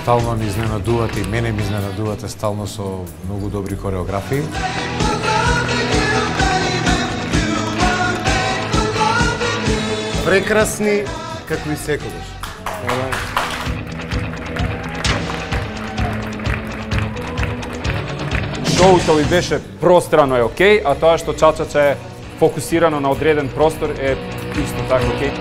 стално ни изненадувате и мене ми изненадувате стално со многу добри хореографии. Прекрасни како и секогаш. Шоуто ми беше пространо е окей, а тоа што чачача е фокусирано на одреден простор е исто така окей.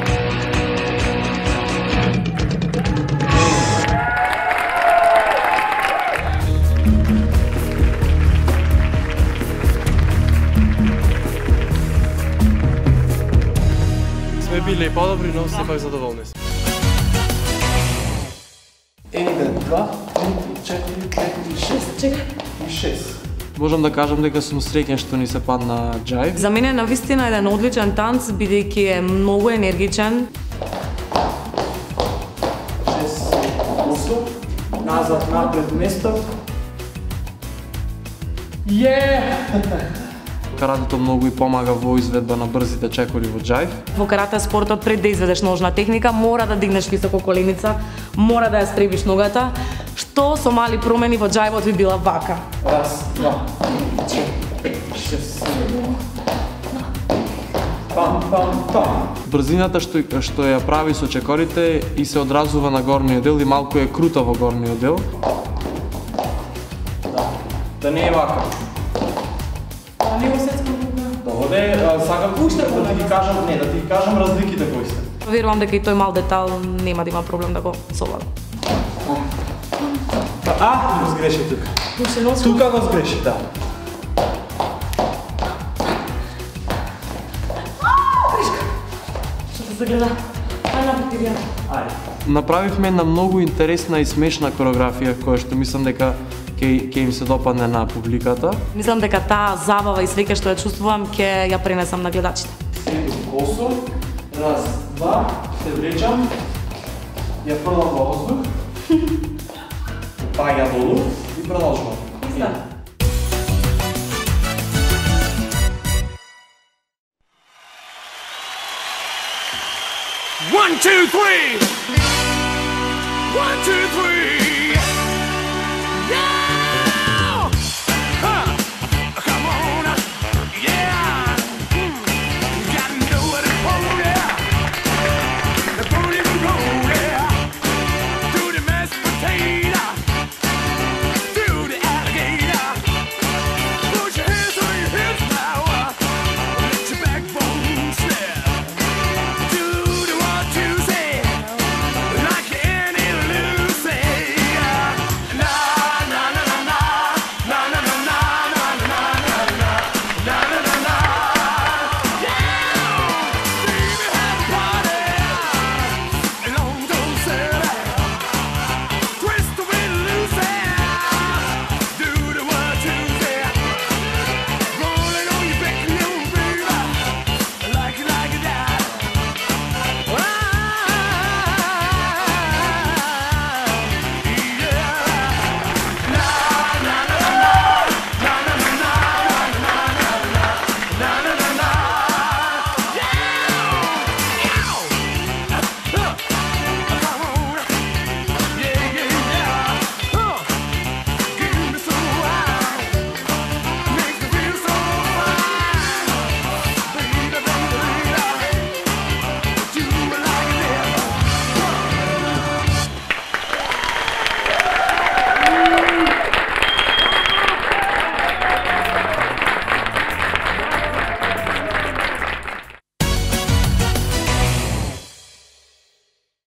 Сме били и подобри, но сепак задоволни сме. 1, 2, 3, 4, 5, 6. Чекај. 6. Можам да кажам дека сум среќен што ни се падна џајв. За мене навистина е еден одличен танц, бидејќи е многу енергичен. 6, 8. Назад, напред, место. Каратето многу и помага во изведба на брзите чекори во џајв. Во карате спортот пред да изведеш ножна техника, мора да дигнеш високо коленица, мора да ја спребиш ногата, што со мали промени во џајвот би била вака. 1, 2, 3, 4, 5, 6, 7. Пам, пам, пам. Брзината што ја прави со чекорите и се одразува на горниот дел и малку е крута во горниот дел. Да не е вака. Не го сецкам кога. Добре, сакам да ти ги кажам, не, да ти ги кажам разликите кои се. Верувам дека и тој мал детал нема да има проблем да го совлада. Го сгреши тука. Тука го сгреши, да. Што се загледа? Ајде напред ти вија. Ајде. Направивме една многу интересна и смешна кореографија која што мислам дека ќе им се допадне на публиката. Мислам дека таа забава и среќа што ја чувствувам ќе ја пренесам на гледачите. Седу косо, 1, 2, се влечам, ја продам во воздух, паѓа долу и продолжувам. Иста. One, two, three. 1, 2,